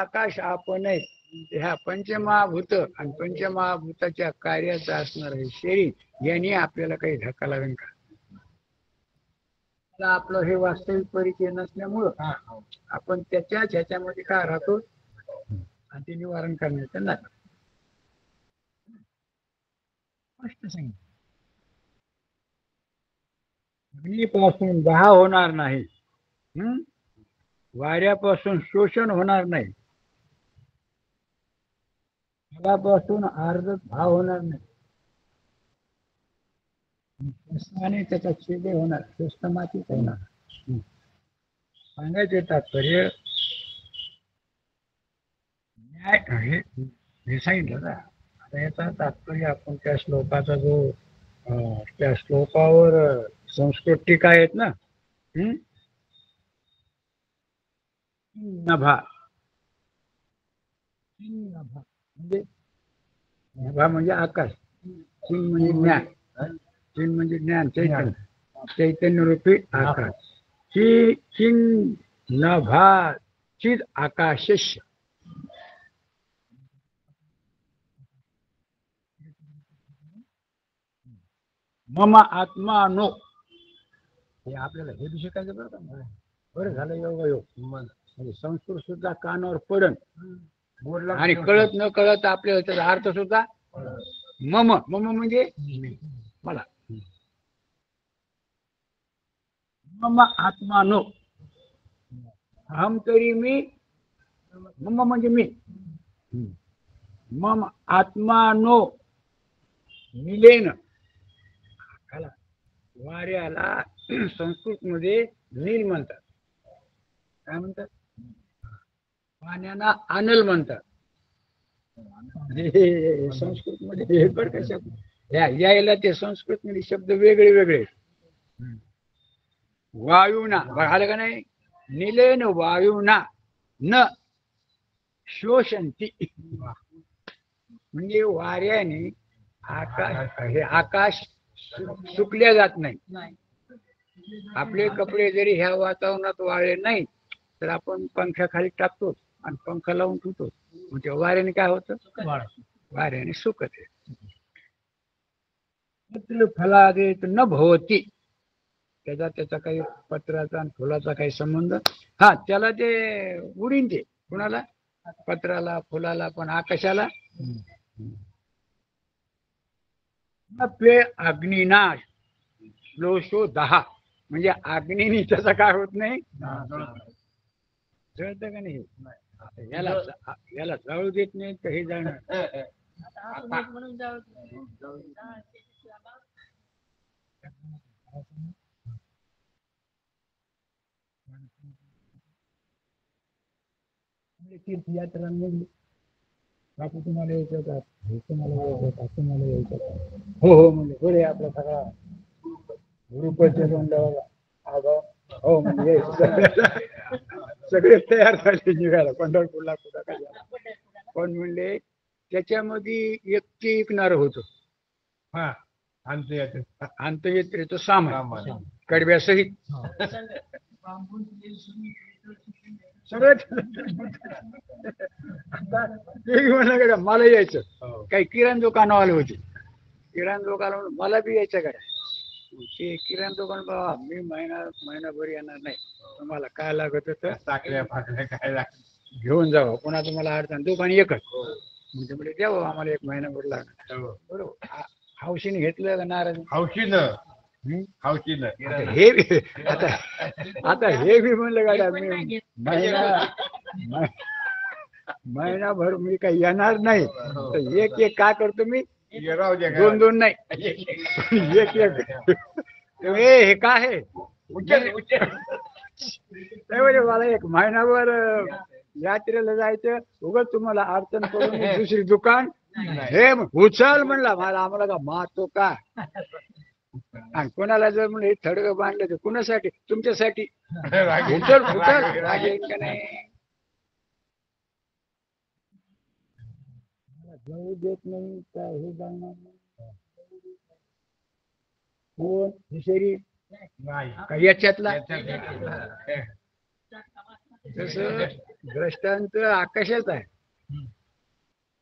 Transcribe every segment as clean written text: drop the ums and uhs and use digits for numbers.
आकाश आपण आहे. ह्या पंचमहाभूत आणि पंचमहाभूताच्या कार्याचं असणार हे शरीर यांनी आपल्याला काही धक्का लागेल का? आपलं हे वास्तविक परिचय नसल्यामुळं आपण त्याच्याच ह्याच्यामध्ये काय राहतो आणि ते निवारण करण्याचं नाही. स्पष्ट सांगितलं. अग्नीपासून दहा होणार नाही, वाऱ्यापासून शोषण होणार नाही, जलापासून अर्ध भाव होणार नाही आणि त्याचा छेद होणार, स्वस्त मातीच होणार. सांगायचे तात्पर्य न्याय हे सांगितलं ना. आता याचा तात्पर्य आपण त्या श्लोकाचा जो त्या श्लोकावर संस्कृत टीका आहेत ना, नभा नभा म्हणजे नभा म्हणजे आकाश, चिन म्हणजे ज्ञान, चिन म्हणजे ज्ञान, चैतन्य, चैतन्य रूपी आकाश. चिन नभा चिद आकाशस्य. मम आत्मा नो. हे आपल्याला हे बी शिकायचं बरं का. बरं झालं योग म्हणजे संस्कृत सुद्धा कानावर पडन आणि कळत न कळत आपल्याला त्याचा अर्थ सुद्धा मम मम म्हणजे मला. मम आत्मा नो, अहम तरी मी, मम म्हणजे मी, मम आत्मा नो मिलेन. वाऱ्याला संस्कृत मध्ये नील म्हणतात. काय म्हणतात? पाण्याला अनल म्हणतात. संस्कृत मध्ये बरं का शब्द यायला ते संस्कृत मध्ये शब्द वेगळे वेगळे. वायुना बघालं का नाही, निलेन वायुना न शोषंती, म्हणजे वाऱ्याने आकाश हे आकाश सुकल्या जात नाही. आपले कपडे जरी ह्या वातावरणात वाळले नाही तर आपण पंख्याखाली टाकतो आणि पंखा लावून ठेवतो, म्हणजे वाऱ्याने काय होतं, वाऱ्याने सुकत फलादेत न भवती. त्याचा काही पत्राचा आणि फुलाचा काही संबंध, हा त्याला ते उडीन ते कुणाला, पत्राला फुलाला, पण आकाशाला अग्निनाश श्लोशो 10 म्हणजे अग्नीने त्याचा काय होत नाही, जळतं का नाही. याला जाळू देत नाही तर हे जाणार. तीर्थयात्रा निघली, बापू तुम्हाला यायचं का, तुम्हाला यायचं का, तुम्हाला यायचं का, हो हो म्हणजे बरे आपला सगळा गुरुपच्या तोंडावर हो म्हणजे सगळे तयार झाले निघायला पंढरपूरला कुठं काय. पण म्हणले त्याच्यामध्ये एक ऐकणार होत, हा अंतयात्रेचं सामान कडव्यासहित सगळं. मला यायचं, काही किराणा दुकानवाले होते, किराणा दुकान मला बी यायचं का, ते किराणा दुकान बाबा मी महिनाभर येणार नाही, तुम्हाला काय लागत होतं साखऱ्या फाकऱ्या काय घेऊन जावं, पुन्हा तुम्हाला अडचण, दुकान एकच म्हणजे द्यावं आम्हाला एक महिनाभर लागणार. बरोबर, हौशीने घेतलं का नाराज, हौशीनं हे आता हे बी म्हणलं गाड्या मी महिनाभर मी काही येणार नाही, तर एक एक काय करतो मी, दोन दोन नाही एक एक हे काय आहे मला एक महिनाभर यात्रेला जायचं, उगाच तुम्हाला अडचण करून दुसरी दुकान हे उचल म्हणला, मला आम्हाला का मारतो का. आणि कोणाला जर म्हणलं हे थडग बांधलं तर कुणासाठी, तुमच्यासाठी उचल उचल राग येईल का नाही. जाऊ देत नाही का हे जाणार कोण शरीर का याच्यातला तसं दृष्टांत आकाशात आहे.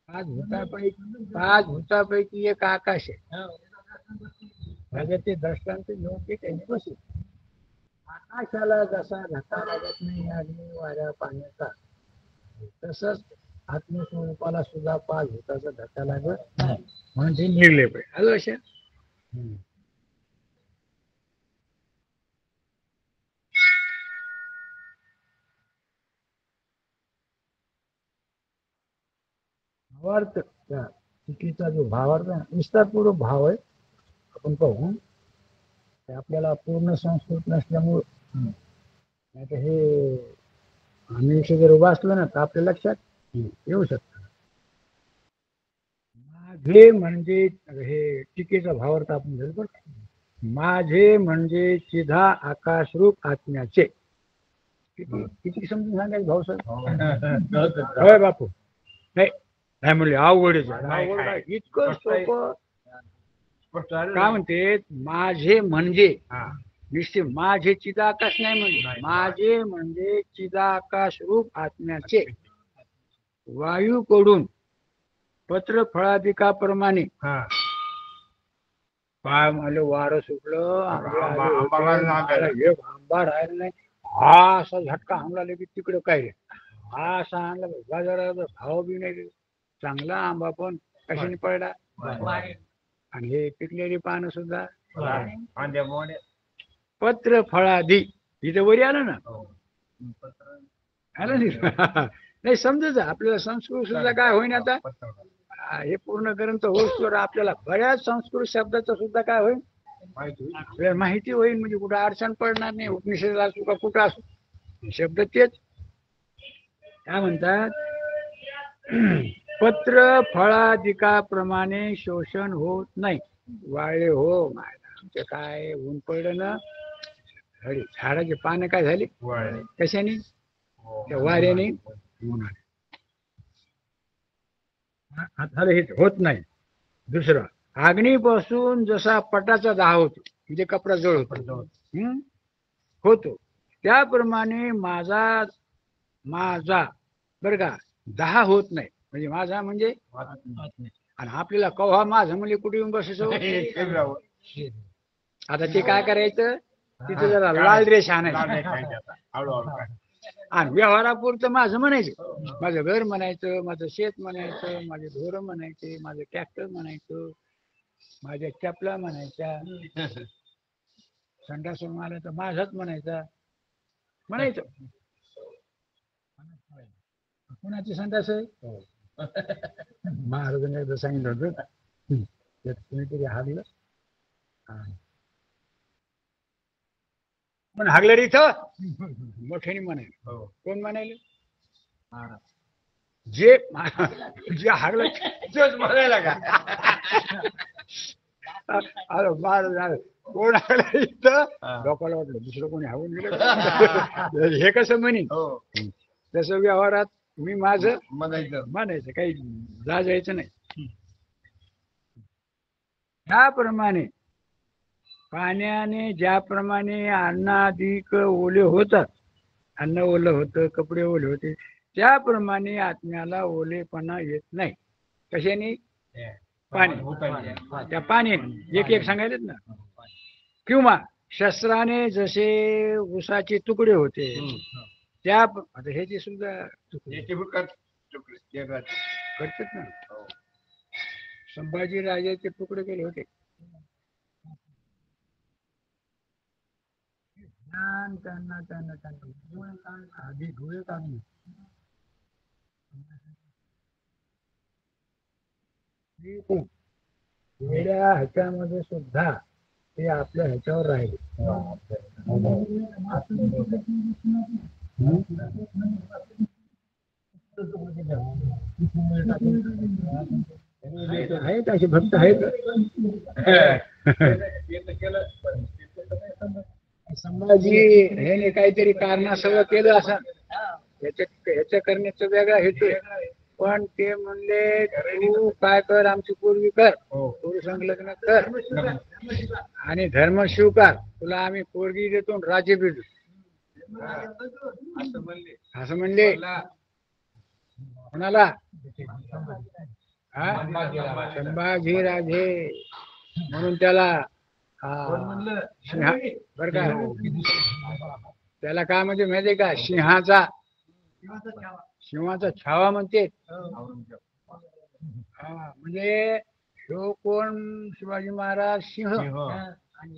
पाच भूतापैकी एक आकाश आहे. म्हणजे ते दृष्टांत योग्य त्यांनी बसू. आकाशाला जसा धक्का लागत नाही अग्नी वाऱ्या पाण्याचा, तसंच आत्मस्वरूपाला सुद्धा पाच भूताचा धक्का लागत नाही, म्हणून ते निर्लेप आहे. आलं अशा. भावार्थ त्या चुकीचा जो भावार्थ आहे, विस्तारपूर्वक भाव आहे, आपण पाहू. ते आपल्याला पूर्ण संस्कृत नसल्यामुळं नाही तर हे आम्ही जर वाचलं ना तर आपल्या लक्षात येऊ शकतं. माझे म्हणजे हे टीकेचा भावार्थ आपण झालं बरं. माझे म्हणजे चिधा आकाशरूप आत्म्याचे. किती किती समजून सांगायचं भाऊ सर? होय बापू. नाही नाही म्हणले अवघडच आहे. इतकं सोपं. काय म्हणते माझे म्हणजे निश्चित माझे चिदाकाश नाही म्हणजे माझे म्हणजे चिदाकाश रूप आत्म्याचे वायूकडून पत्र फळादिकाप्रमाणे काय म्हणलं वारं सुटलं, आंबा राहिला नाही. हा असा झटका हमला की तिकडं काय रे, हा असा आणला बाजाराचा भाव बी नाही. चांगला आंबा पण कशाने पडला, आणि हे पिकलेली पानं सुद्धा पत्र फळादी. इथे वरी आलं ना, आलं नाही समजायचं आपल्याला. संस्कृत सुद्धा काय होईन आता हे पूर्ण ग्रंथ होईस्तोवर आपल्याला बऱ्याच संस्कृत शब्दाचं सुद्धा काय होईल आपल्याला माहिती होईल. म्हणजे कुठं अडचण पडणार नाही. उपनिषद असू का कुठं असू, शब्द तेच. काय म्हणतात, पत्र फळादिकाप्रमाणे शोषण होत नाही. वाळे हो आमचे काय ऊन पडलं ना, झाडाचे पानं काय झाली कशाने, त्या वाऱ्याने उन्हाने. हे होत नाही. दुसरं, अग्नीपासून जसा पटाचा दाह होतो म्हणजे कपडा जळतो होतो, त्याप्रमाणे माझा माझा बरं का दाह होत नाही. म्हणजे माझा म्हणजे आणि आपल्याला कव्हा माझं म्हणजे कुठे येऊन बसायचं. आता ते काय करायचं, तिथे जरा लाल रेष आणायचं आणि व्यवहारापुरतं माझं म्हणायचं. माझं घर म्हणायचं, माझं शेत म्हणायचं, माझे ढोरं म्हणायचे, माझं ट्रॅक्टर म्हणायचं, माझ्या चपला म्हणायच्या, संडासून आलं तर माझाच म्हणायचा म्हणायचं. कोणाची संडास आहे महाराजांनी एकदा सांगितलं होतं, कुणीतरी हागलं, पण हागलं रे इथं मोठ्याने म्हणाल. कोण म्हणाले, जे जे हागलं तेच म्हणायला का. अरे महाराज कोण हागलं इथं, लोकांना वाटलं दुसरं कोणी हागून गेलं हे कसं म्हणी. तसं व्यवहारात मी माझं म्हणायचं, काही जायचं नाही. त्याप्रमाणे पाण्याने ज्याप्रमाणे अन्नाधिक ओले होतात, अन्न ओलं होतं, कपडे ओले होते, त्याप्रमाणे आत्म्याला ओलेपणा येत नाही. कशाने, पाणी. त्या पाण्याने एक एक सांगायलेत ना. किंवा शस्त्राने जसे उसाचे तुकडे होते, त्या आता ह्याचे सुद्धा करतात ना. संभाजी राजाचे तुकडे केले होते. आधी डोळे काढून वेड्या ह्याच्यामध्ये सुद्धा ते आपल्या ह्याच्यावर राहिले. आहेत असे भक्त आहेत. संभाजी ह्याने काहीतरी कारणासह केलं असं, ह्याच्या करण्याचा वेगळा हेतू आहे. पण ते म्हणले तू काय कर, आमची पूर्वी कर, पुरुष संलग्न कर आणि धर्म स्वीकार, तुला आम्ही पोरगी देतो राज्य बी देतो. असं म्हणले कोणाला? संभाजीराजे. म्हणून त्याला बर का त्याला काय म्हणजे माहितीये का? सिंहाचा छावा म्हणते. म्हणजे तो कोण? शिवाजी महाराज सिंह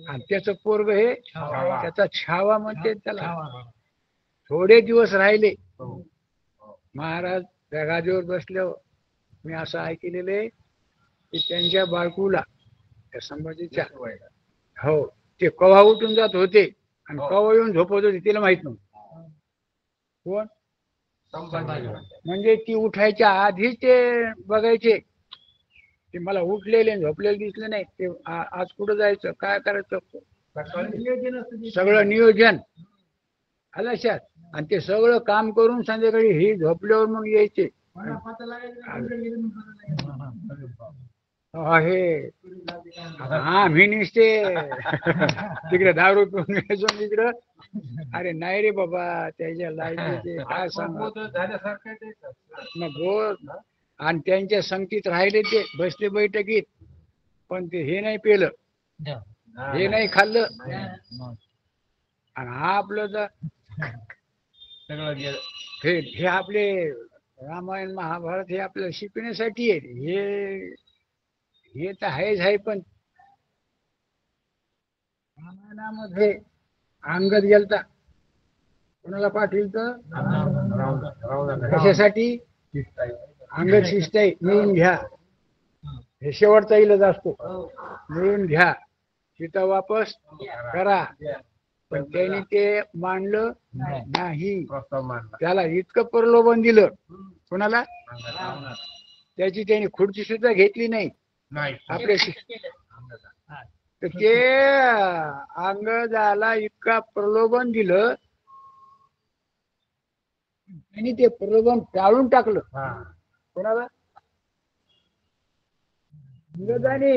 आणि त्याचं पोरग हे त्याचा छावा म्हणते त्याला. थोडे दिवस राहिले महाराज त्या गादीवर बसल्यावर मी असं ऐकलेलं आहे की त्यांच्या बायकोला त्या संभाजीच्या हो ते कवा उठून जात होते आणि कवा येऊन झोपत होते तिला माहित नव्हतं. कोण? म्हणजे ती उठायच्या आधीच ते बघायचे ते मला उठलेले झोपलेले दिसले नाही. ते आज कुठं जायचं काय करायचं सगळं नियोजन आलं लक्षात. आणि ते सगळं काम करून संध्याकाळी ही झोपल्यावर मग यायचे. आहे आम्ही निसते तिकडे दारू पिऊन यायचो तिकडं. अरे नाही रे बाबा त्याच्या लायकीचे काय सांग मग गोड. आणि त्यांच्या संगतीत राहिले ते बसले बैठकीत पण ते हे नाही पेलं हे नाही खाल्लं. आणि हा आपलं तर हे आपले रामायण महाभारत हे आपल्याला शिकण्यासाठी आहे. हे तर आहेच आहे. पण रामायणामध्ये अंगद गेलता कोणाला पाठविल तर कशासाठी? अंगद शिष्टाई मिळून घ्या हे शेवटचा इलाज असतो. मिळून घ्या सीता वापस करा. पण त्यांनी ते मानलं नाही. त्याला इतकं प्रलोभन दिलं कोणाला? त्याची त्यांनी खुर्ची सुद्धा घेतली नाही आपल्याशी. तर ते अंगदाला इतका प्रलोभन दिलं त्यांनी ते प्रलोभन टाळून टाकलं. कोणाला? अंगदाने.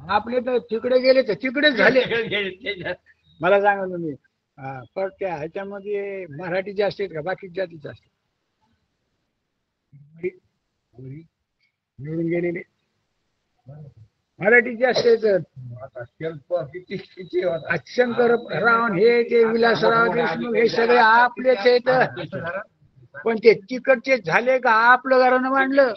आपले तर तिकडे गेले तर तिकडेच झाले. मला सांगा तुम्ही पण त्या ह्याच्यामध्ये मराठी जास्त आहेत का बाकी जाती जास्त? निवडून गेलेले मराठी जास्त आहेत. शंकरराव हे ते विलासराव देशमुख हे सगळे आपलेच आहेत. पण ते तिकडचे झाले का आपलं घरानं मांडलं.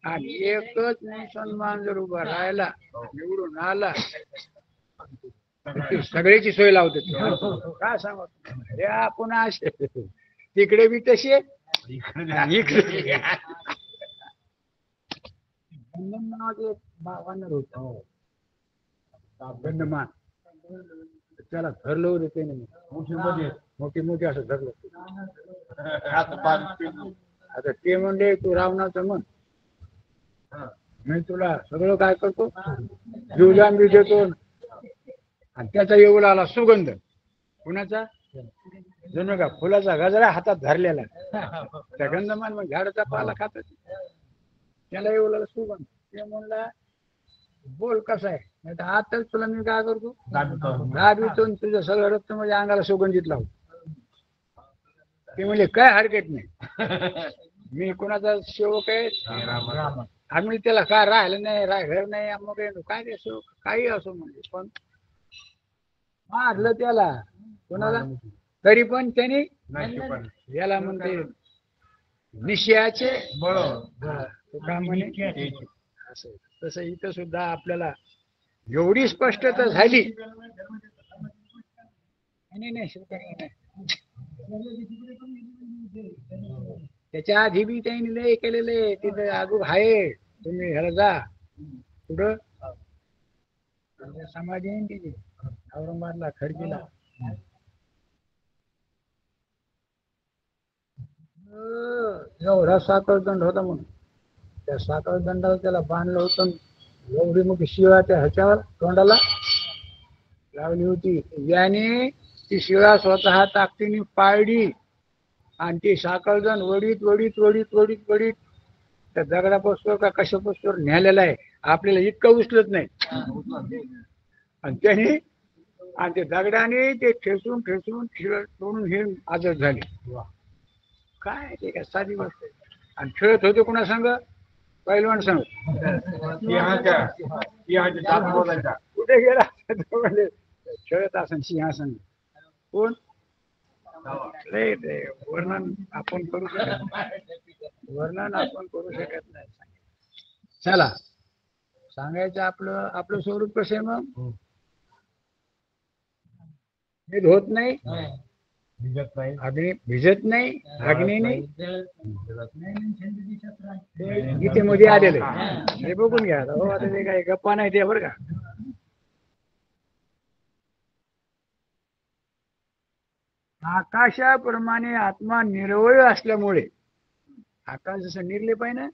आणि एकच मुसलमान जर उभा राहिला निवडून आला सगळ्याची सोय लावते. काय सांगा हे आपण असे तिकडे बी तसे इकडे नावाचे वानर होत गंधमान. त्याला धरलं होतं ते मोठी मोठी असं धरलं. आता ते म्हणले तू रावणाचं म्हण मी तुला सगळं काय करतो जीवदान बी देतो. आणि त्याचा येऊ लागला सुगंध कुणाचा? जणू का फुलाचा गजरा हातात धरलेला. त्या गंधमान मग झाडाचा पाला खात त्याला येऊ लागला सुगंध. ते म्हणला बोल कसा आहे नाही तर आताच तुला मी काय करतो दाबीतो तुझं सगळं रक्त म्हणजे अंगाला सुगंधित लावतो. ते म्हणजे काय हरकत नाही मी कोणाचा सेवक आहे. आम्ही त्याला काय राहिलं नाही घर नाही मग काय ते सेवक काही असो म्हणजे पण मारलं त्याला कोणाला तरी पण त्याने याला म्हणते निश्चयाचे बळ. असं तसं इथं सुद्धा आपल्याला एवढी स्पष्टता झाली. त्याच्या आधी बी त्यांनी लय केलेले तिथे अजून आहे. तुम्ही ह्याला जा कुठं समाधी आहे तिथे औरंगाबादला खडकीला. एवढा साखर दंड होता म्हणून त्या साखर दंडाला त्याला बांधलं होतं. एवढी मोठी शिळा त्या ह्याच्यावर तोंडाला लावली होती. याने ती शिळा स्वतः ताकदीने पाळली आणि ती साखळदंड वडीत वडीत वडीत वडीत वडीत त्या दगडापासून का कशापासून न्यालेला आहे. आपल्याला इतकं उचलत नाही. आणि त्याने आणि ते दगडाने ते ठेचून ठेचून तोडून हे आदत झाले. काय ते काय साधी गोष्ट आहे. आणि खेळत होते कोणा संग? पैलवान संग. कुठे गेला खेळत असेल सिंहासन. कोण? वर्णन आपण करू शकत नाही. चला सांगायचं आपलं आपलं स्वरूप कसं आहे मग? हे होत नाही, अग्नी भिजत नाही, अग्नी नाही. गीतेमध्ये आलेलं आहे, हे बघून घ्या. हो आता ते काय गप्पा नाही ते बरं का. आकाशाप्रमाणे आत्मा निर्वय असल्यामुळे, आकाश जसं निर्लेप आहे ना,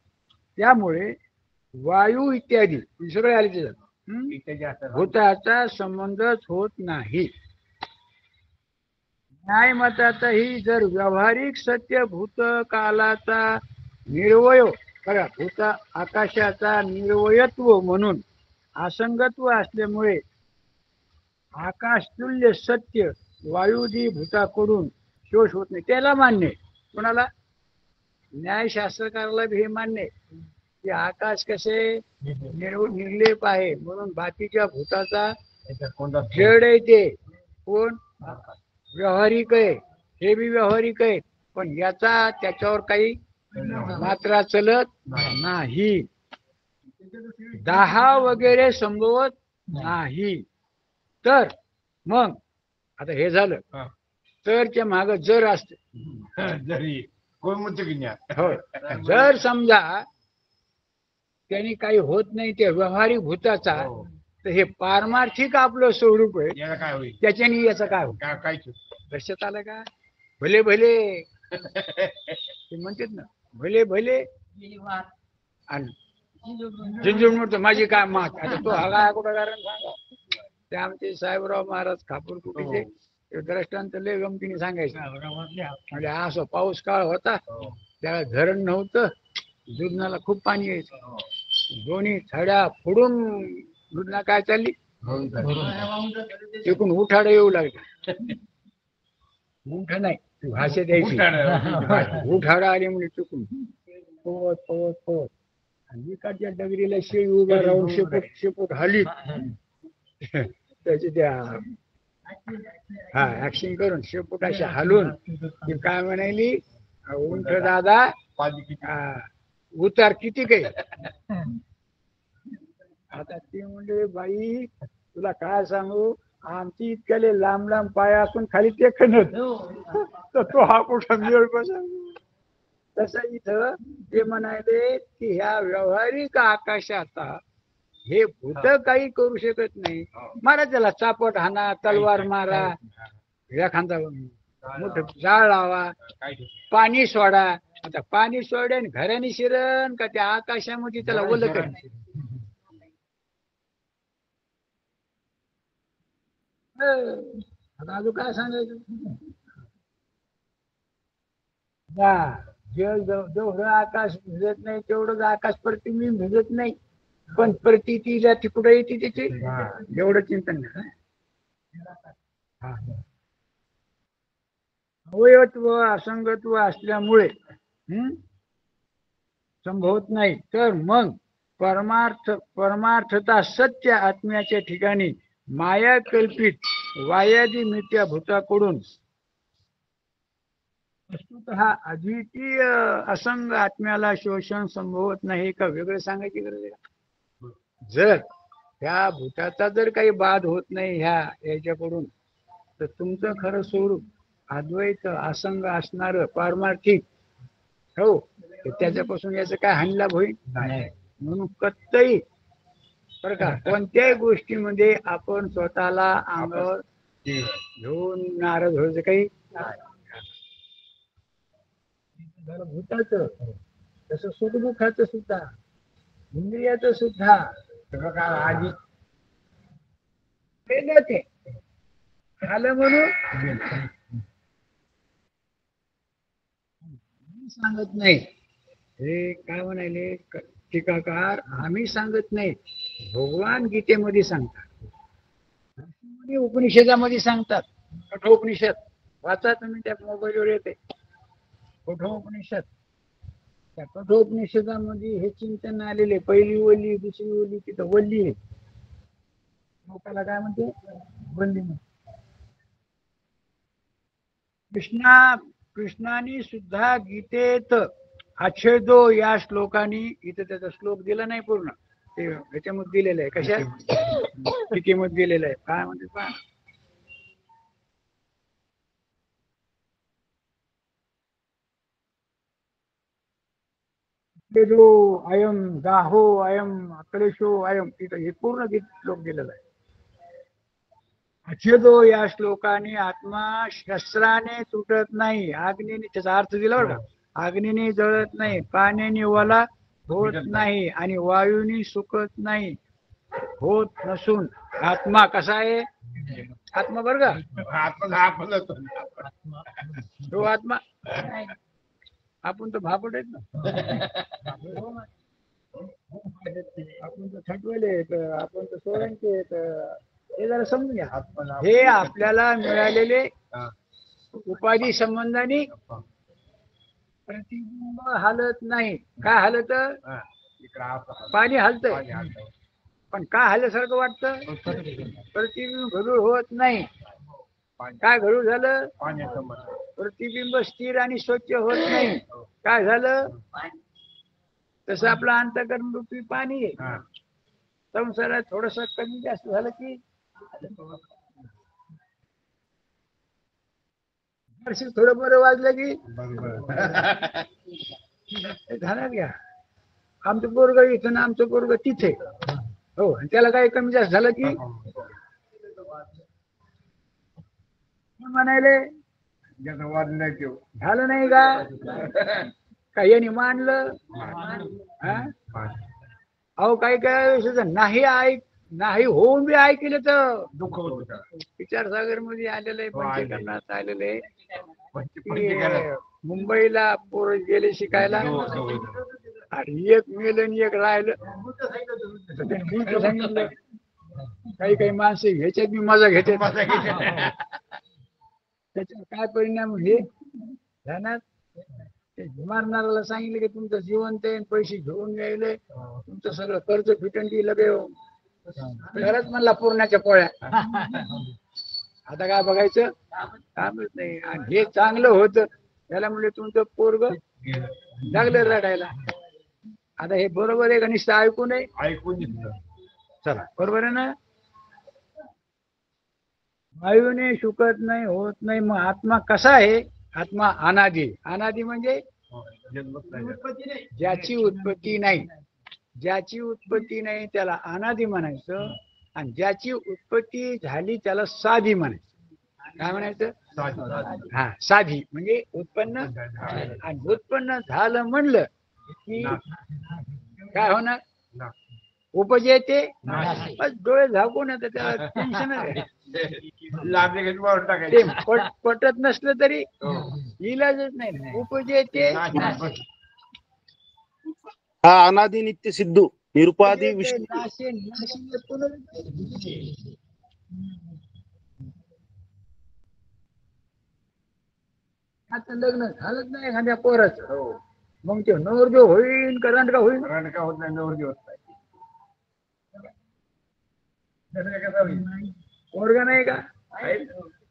त्यामुळे वायू इत्यादी सगळे आले त्याच्यात भूताचा संबंधच होत नाही. न्यायमतातही जर व्यावहारिक सत्य भूतकालाचा निर्वय, बघा भूत आकाशाचा निर्वयत्व म्हणून असंगत्व असल्यामुळे आकाशतुल्य सत्य वायुदी भूताकडून शोष होत नाही, त्याला मान्य आहे. कोणाला? न्यायशास्त्रकाराला हे मान्य आहे की आकाश कसे निर्लेप आहे म्हणून बाकीच्या भूताचा जड आहे. ते कोण? व्यावहारिक आहे, हे बी व्यावहारिक आहे, पण याचा त्याच्यावर काही मात्रा चलत नाही. 10 वगैरे संभवत नाही. तर मग आता हे झालं, तरच्या माग जर असते. हो, जर समजा त्यांनी काही होत नाही ते व्यावहारिक भूताचा, तर हे पारमार्थिक आपलं स्वरूप आहे, त्याच्याने याचं काय होत? लक्षात आलं का? भले भले ते म्हणतात ना, भले भले आणि झिंजून म्हणतो माझी काय मात. आता तो हगा कुठं कारण सांगा. ते आमचे साहेबराव महाराज खापूरकुटीचे दृष्टांत लय गमतीने सांगायचे. म्हणजे असं पाऊस काळ होता, त्याला धरण नव्हतं, दुधनाला खूप पाणी यायचं. दोन्ही छड्या फोडून दुधना काय चालली तिकून उठाडं येऊ लागले. उठ नाही भाषेत यायची, उठाडा आली म्हणजे चुकून पोहत पोहत पोहत आणि इकडच्या डगरीला शेळी उभा राहून शेपूट शेपूट हली त्याची त्या ऍक्शन करून शेपूट अशी हलून ती काय म्हणाली, उंठ दादा उतार किती काही. आता ती म्हणजे बाई तुला काय सांगू, आमची इतक्याले लांब लांब पाय असून खाली ते खणत तर तो हा कुठं मिळ कसा. तसं इथं ते म्हणाले की ह्या व्यावहारिक आकाशाचा हे भूत काही करू शकत नाही. मारा त्याला चापट हाना, तलवार मारा, एखादा मोठं जाळ लावा, पाणी सोडा. आता पाणी सोडेन घराने शिरण का त्या आकाशामध्ये त्याला ओलं करेन. आता अजून काय सांगायचं? जेवढं आकाश भिजत नाही तेवढंच आकाश प्रतिमी भिजत नाही, पण प्रतितीला ती कुठे येते त्याची एवढं चिंतन नाही. अवयत्व असंगत्व असल्यामुळे संभवत नाही. तर मग परमार्थता सत्य आत्म्याच्या ठिकाणी माया कल्पित वायादी मिथ्या भूताकडून वस्तुतः अद्वितीय असंग आत्म्याला शोषण संभवत नाही. का वेगळं सांगायची गरज आहे का? जर ह्या भूताचा जर काही बाध होत नाही ह्या याच्याकडून, तर तुमचं खरं स्वरूप अद्वैत असंग असणार पारमार्थिक हो, त्याच्यापासून याचं काय हानिलाभ होईल नाही. म्हणून कत्तही बरं का कोणत्याही गोष्टीमध्ये आपण स्वतःला अंगावर घेऊन नाराज व्हायचं काही झालं. भूताचं तसं सुखदुःखाचं सुद्धा, इंद्रियाचं सुद्धा आधी ते झालं म्हणून सांगत नाही. हे काय म्हणाले टीकाकार, आम्ही सांगत नाही, भगवान गीतेमध्ये सांगतात. उपनिषदामध्ये सांगतात. कठोपनिषद वाचा तुम्ही, त्या मोबाईलवर येते कठोपनिषद. त्या कठोपनिषदामध्ये हे चिंतन आलेले, पहिली वल्ली दुसरी वल्ली, तिथं वल्ली आहे, लोकाला काय म्हणते वल्ली म्हणते. कृष्णाने सुद्धा गीतेत अच्छेदो या श्लोकाने, इथं त्याचा श्लोक दिला नाही पूर्ण, ते ह्याच्यामध्ये दिलेलं आहे. कशात? टीकेमध्ये दिलेलं आहे. काय म्हणते पहा, अयम दाहो अयम अक्लेशो अयम, तिथं हे पूर्ण श्लोक दिलेला आहे. अच्छेदो या श्लोकाने आत्मा शस्त्राने तुटत नाही, अग्नीने, त्याचा अर्थ दिला बरं का, अग्नीने जळत नाही, पाण्याने ओला होत नाही आणि वायूने सुकत नाही, होत नसून आत्मा कसा आहे? आत्मा बरं का, तो आत्मा, आपण तर भापट आहेत ना, आपण तर थटवले, आपण तर सोळंके, हे जरा समजून घ्या. हे आपल्याला मिळालेले उपाधी संबंधाने प्रतिबिंब हालत नाही. काय हालत? पाणी हलतंय, पण काय हल्ल्यासारखं वाटतं? प्रतिबिंब घडूळ होत नाही. काय घडूळ झालं? प्रतिबिंब स्थिर आणि स्वच्छ होत नाही. काय झालं? तसं आपलं अंतःकरण रूपी पाणी आहे. संसारात थोडस कमी जास्त झालं की थोडं बरं वाजलं की झालं घ्या. आमचं पोरग इथं ना आमचं पोरग तिथे, हो, त्याला काही कमी जास्त झालं की म्हणायले झालं नाही का याने मानलं. अहो काही काय नाही ऐक, नाही होऊन बी ऐकलं तर दुःख होत. विचारसागर मध्ये आलेलं आहे, पंचकरणात आलेलं आहे. मुंबईला पोर गेले शिकायला, आणि एक मेलं आणि एक राहिलं. सांगितलं काही काही माणसं घ्यायच्यात मी मजा घेते. त्याच्यावर काय परिणाम हे ध्यानात, मारणाऱ्याला सांगितलं की तुमचं जिवंत आहे, पैसे घेऊन यायले, तुमचं सगळं कर्ज फिटून दिलं गे, खरंच म्हणला पूर्णाच्या पोळ्या. आता काय बघायचं कामच नाही. आणि हे चांगलं होतं त्याला म्हणजे तुमचं पोरग लागलं रडायला. आता हे बरोबर आहे का? नुसतं ऐकू नये, ऐकून चला बरोबर आहे ना. वायूने सुकत नाही, होत नाही. मग आत्मा कसा आहे? आत्मा अनादी. अनादी म्हणजे ज्याची उत्पत्ती नाही, ज्याची उत्पत्ती नाही त्याला अनादी म्हणायचं, आणि ज्याची उत्पत्ती झाली त्याला साधी म्हणायचं. काय म्हणायचं? हा, साधी म्हणजे उत्पन्न. आणि उत्पन्न झालं म्हणलं की काय होणार? उपजेते, बस डोळे झाकून येतं, त्याला टेन्शन पटत नसलं तरी इलाजच नाही. उपजेते हा अनादि नित्य सिद्धू निरुपाधी विष्णू. आता लग्न झालंच नाही एखाद्या पोराचं, मग ते नवरदेव होईल का रांडका होईल? रांडका होत नाही, नवरदेव होत नाही. पोरग नाही का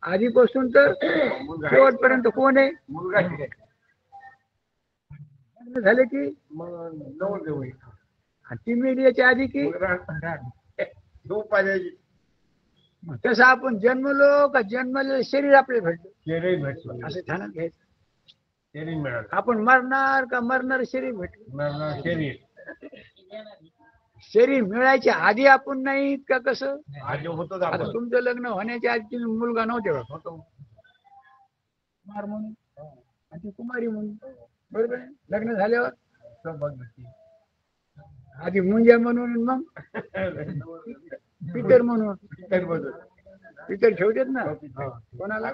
आधीपासून तर शेवटपर्यंत कोण आहे? मुलगा. झाले की मग नवरदेव होईल. ती मेली याच्या आधी की तसं आपण जन्मलो का जन्मलेलं शरीर आपल्याला भेटलं, शरीर भेटलं असं ध्यानात घ्यायचं. शरीर मिळालं. आपण मरणार का मरणार शरीर भेटलं? शरीर. शरीर मिळायच्या आधी आपण नाही का? कसं आता तुमचं लग्न होण्याच्या आधी तुम्ही मुलगा नव्हते का? कुमार म्हणून आणि कुमारी म्हणून, बरोबर आहे. लग्न झाल्यावर आधी मुंजा म्हणून, मग पितर म्हणून. पितर ठेवतात ना कोणाला?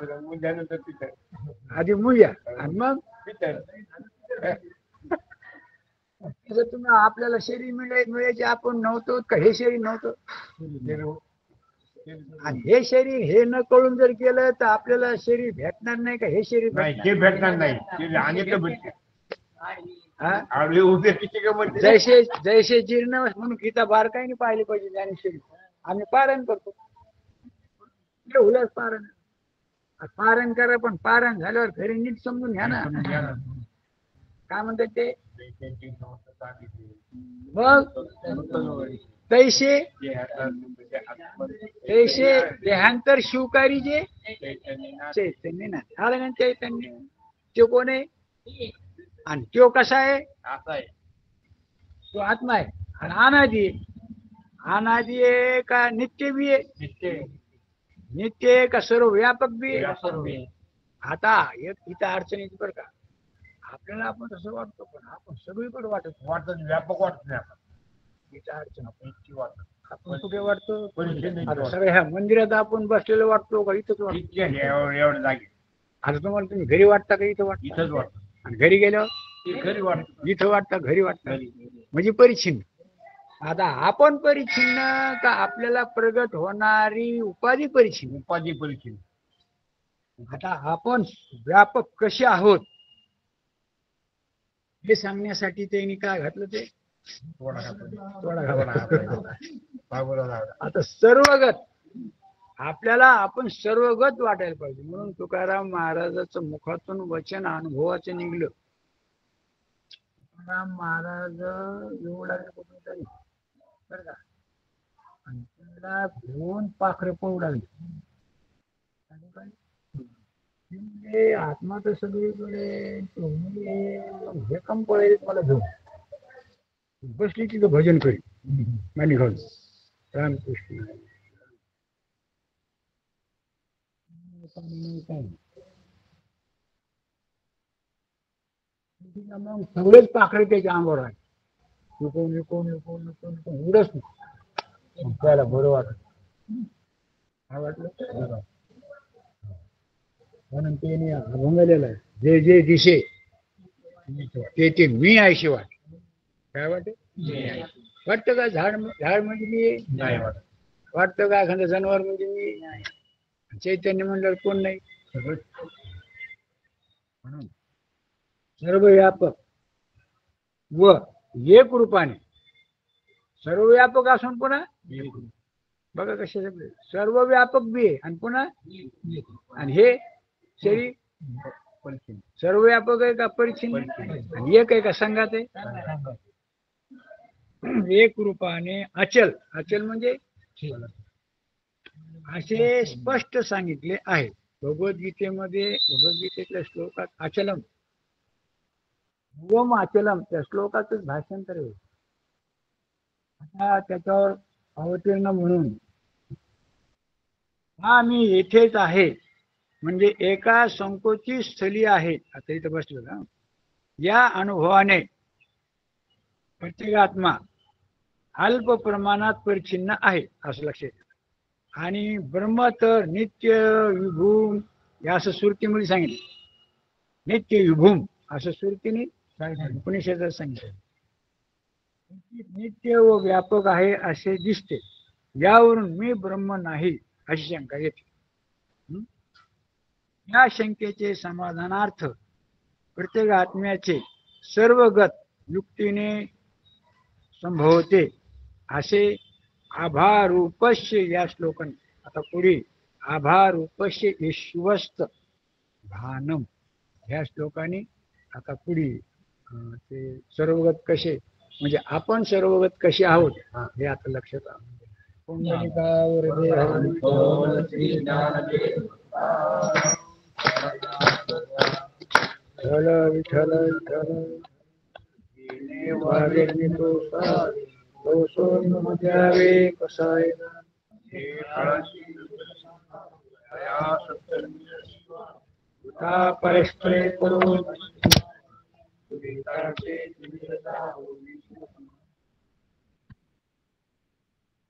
आधी मुंजा आणि मग पितर. तुम्ही आपल्याला शरीर मिळायचे आपण नव्हतो का? हे शरीर नव्हतं. आणि हे शरीर हे न कळून जर केलं तर आपल्याला शरीर भेटणार नाही का? हे शरीर नाही भेटणार? ते भेटणार नाही ते अनेक भेटते हा? आवडे उभे किती का म्हणते जैसे जैसे जीर्ण म्हणून गीता बारकाईने पाहिली पाहिजे ज्ञानेश्वरी. आम्ही पारायण करतो, उलट पारायण पारायण करा, पण पारायण झाल्यावर घरी नीट समजून घ्या ना. काय म्हणतात ते? मग तैसे तैसे देहांतर शिवकारी जे चैतन्य ना आलं ना. चैतन्य तो कोण आहे आणि तो कसा आहे? असा आहे तो आत्मा आहे आणि अनादी आहे. अनादी आहे का नित्य बी आहे? नित्य नित्य आहे का सर्व व्यापक बी आहे? व्यापक बी आहे. आता एक इथं अडचण येते बरं का. आपल्याला आपण तसं वाटतो, पण आपण सगळीकडे वाटत वाटत व्यापक वाटत नाही आपण इथं अडचण. आपण इतकी वाटत आपण कुठे वाटतो? परिस्थिती आता सगळ्या ह्या मंदिरात आपण बसलेलं वाटतो का इथंच वाटतो? इतके एवढ्या जागे आता तुम्हाला तुम्ही घरी वाटता का इथं वाटतं? इथंच वाटत आणि घरी गेल्यावर ते घरी वाटत इथं वाटतं, घरी वाटतं, म्हणजे परिच्छिन्न. आता आपण परिच्छिन्न का आपल्याला प्रगट होणारी उपाधी परिच्छिन्न? उपाधी परिस्थिती आता आपण व्यापक कसे आहोत हे सांगण्यासाठी त्यांनी काय घातलं ते थोडा आता सर्वगत. आपल्याला आपण सर्वगत वाटायला पाहिजे. म्हणून तुकाराम महाराजाचं मुखातून वचन अनुभवाचं निघलं. तुकाराम महाराज येऊ लागले कुठून तरी बरं का, आणि त्याला घेऊन पाखरे पळू लागले. म्हणजे आत्मा तर सगळीकडे, तुम्ही हे कम पळेल मला घेऊन बसली तिथं भजन करी मानी घालून रामकृष्ण. मग सगळेच पाखरे त्याच्या अंगावर आहे. लुकून लुकून लुकून लुकून लुकून उडच नाही. त्याला बरं वाटत. काय वाटलं? म्हणून त्याने अभंगलेलं आहे, जे जे दिशे ते ते मी आहे शिवाय. काय वाटत? वाटतं का झाड झाड म्हणजे मी नाही वाटत वाटतं का एखादं जनावर म्हणजे मी? चैतन्य म्हणल्यावर कोण नाही? सगळं. म्हणून सर्व व्यापक व एक रूपाने सर्व व्यापक असून पुन्हा बघा कसे सगळे सर्व व्यापक बी आहे आणि पुन्हा आणि हे शरीर सर्व व्यापक आहे का परिच्छिन्न? आणि एक आहे का संघात आहे? एक रूपाने अचल. अचल म्हणजे असे स्पष्ट सांगितले आहे भगवद्गीतेमध्ये. भगवद्गीतेतल्या श्लोकात अचलम ध्रुवम अचलम त्या श्लोकाचंच भाषांतर आहे. आता त्याच्यावर अवतीर्ण म्हणून हा मी येथेच आहे म्हणजे एका संकोची स्थली आहे. आता इथं बसलो ना, या अनुभवाने प्रत्येक आत्मा अल्प प्रमाणात परिच्छिन्न आहे असं लक्षात येतं. आणि ब्रह्म तर नित्य विभूम या असं सुरतीमध्ये सांगितलं. नित्य विभूम असं सुरतीने उपनिषदात सांगितलं. नित्य व व्यापक आहे असे दिसते. यावरून मी ब्रह्म नाही अशी शंका येते. या शंकेचे समाधानार्थ प्रत्येक आत्म्याचे सर्वगत युक्तीने संभवते असे आभारूपस्य या श्लोकाने. आता पुढे आभारूपस्य विश्वस्त भानम ह्या श्लोकाने आता पुढे ते सर्वगत कसे म्हणजे आपण सर्वगत कसे आहोत हे आता लक्षात आलं. विठ्ठल विठ्ठल विठ्ठल द्यावे कसाय परस्परे करून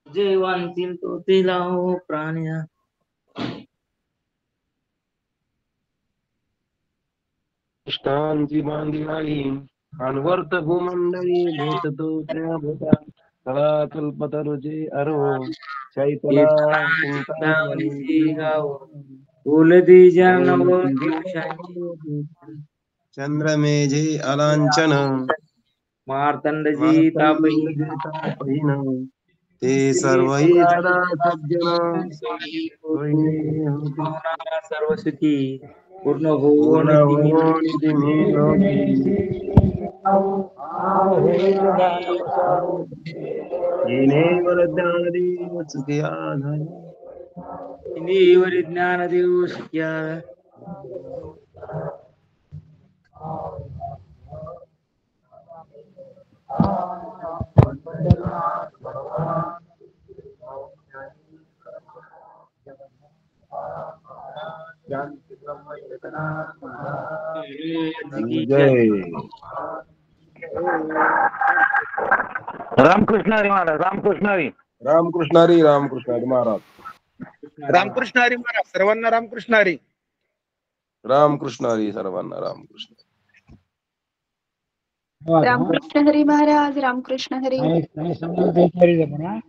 जे वांतील तो तिला हो प्राण्या. कृष्णांची बांधिवाळी अनवर्त भूमंडळी भेटतो त्या भूता तळा कल्पतरुचे अरो चैतला चिंतामणी चिंतामणी गाव बोलती नव दिवसांची चंद्रमेझे अलांचन मार्तंडजी तापही तापहीन ते सर्वही सदा सज्जन सर्व सुखी पूर्ण हो पूर्ण निती हो निधी लोकी येणे वर ज्ञान देव चुके आधारी हिंदीवर ज्ञान देव शिक्या जय रामकृष्ण हरी महाराज रामकृष्ण हरी रामकृष्ण हरी महाराज रामकृष्ण हरी महाराज सर्वांना रामकृष्ण हरी सर्वांना रामकृष्ण रामकृष्ण हरी महाराज रामकृष्ण हरी नाही समजा बेचारी म्हणा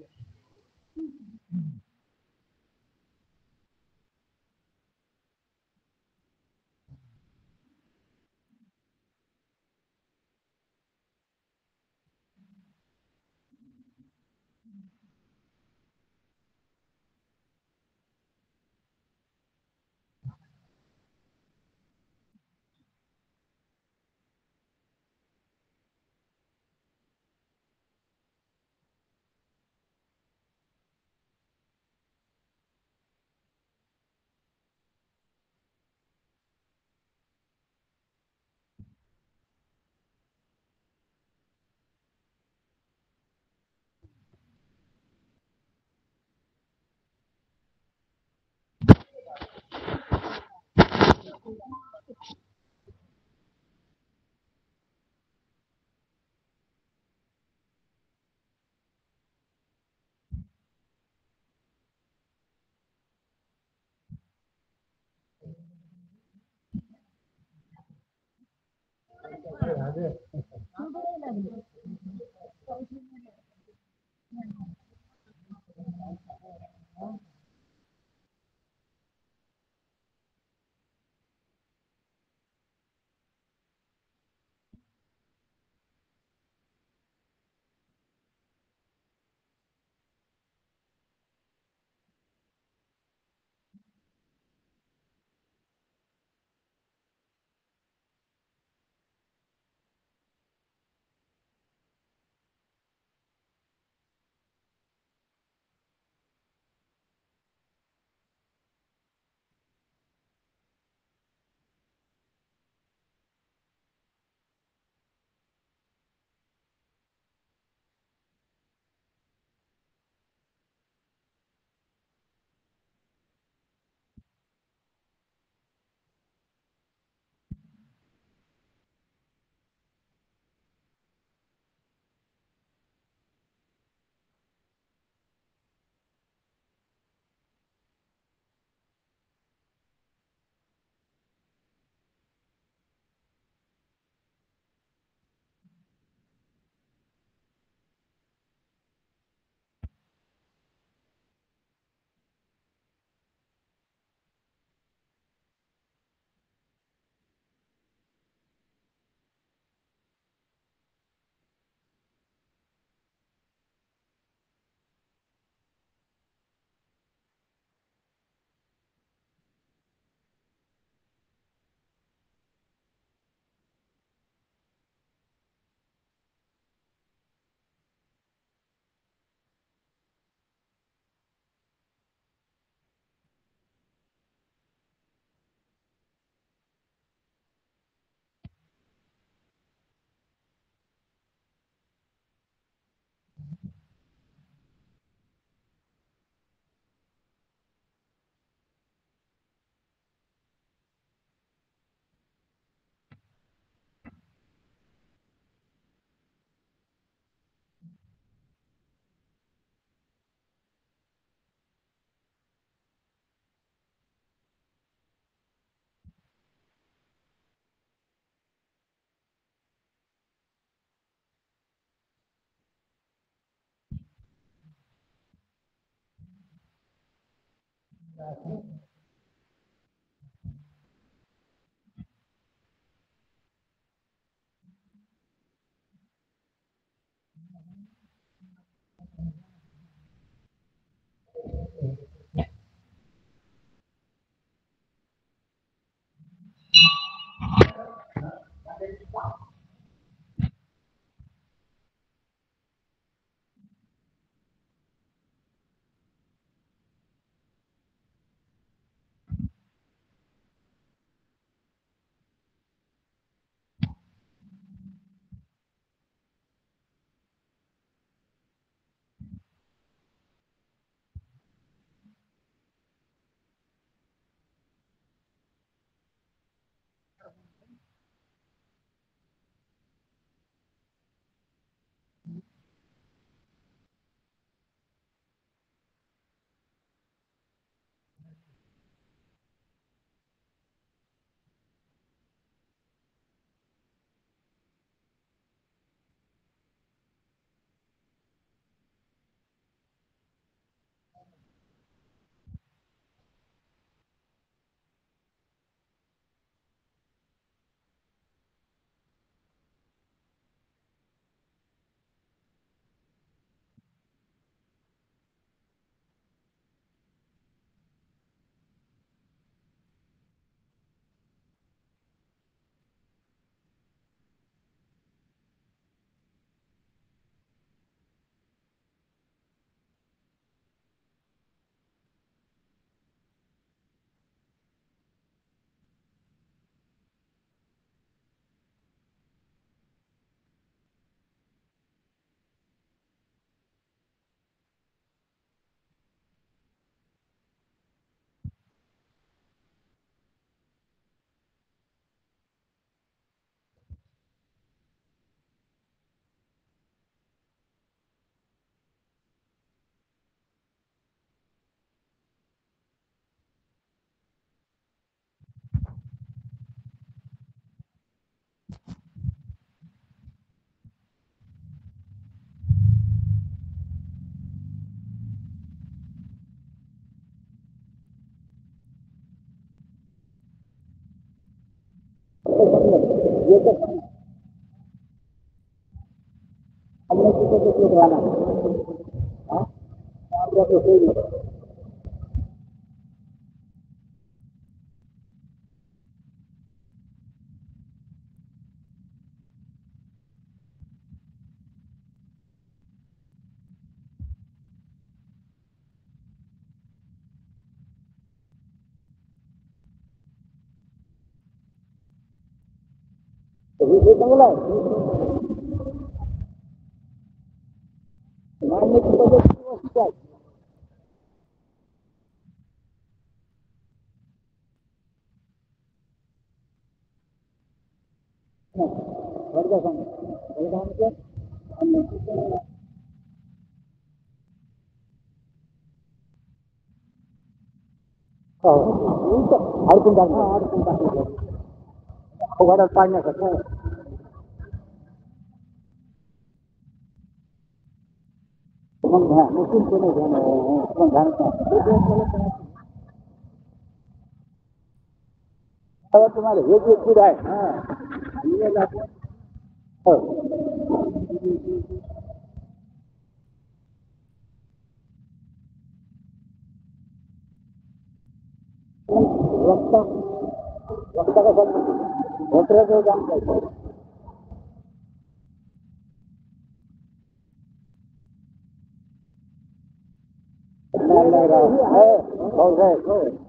तुम्हाला हे जे पुढ आहे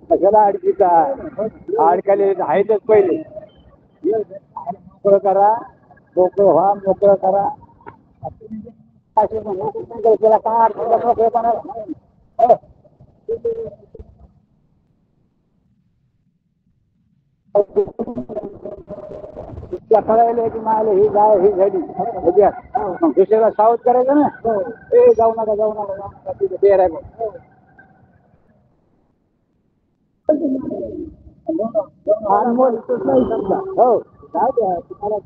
कशाला अडकीचा अडकाले आहेतच पहिले मोकळं करा मोकळं व्हा मोकळं करा त्याला काय अडचण मोकळेपणा कळायला की मला ही गाय ही झाली दुसऱ्याला सावध करायचं ना ए जाऊ नका जाऊ नका जाऊ नका तिथे बेर आहे अनमोल नाही समजा हो काय द्या तुम्हाला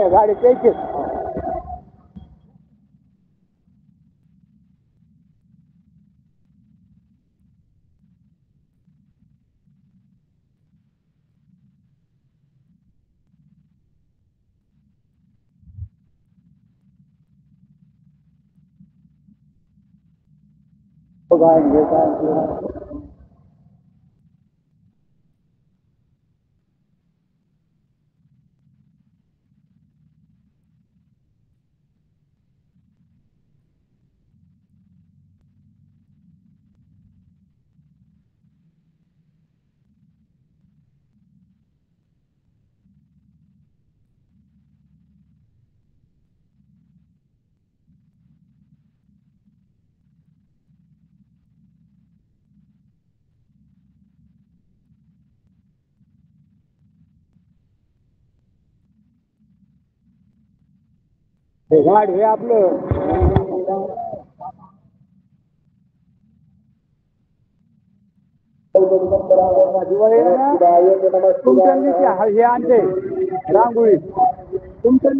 गाडी त्याची गाडी हे आपलं तुमच्या हे आणते रांगोळी तुमच्या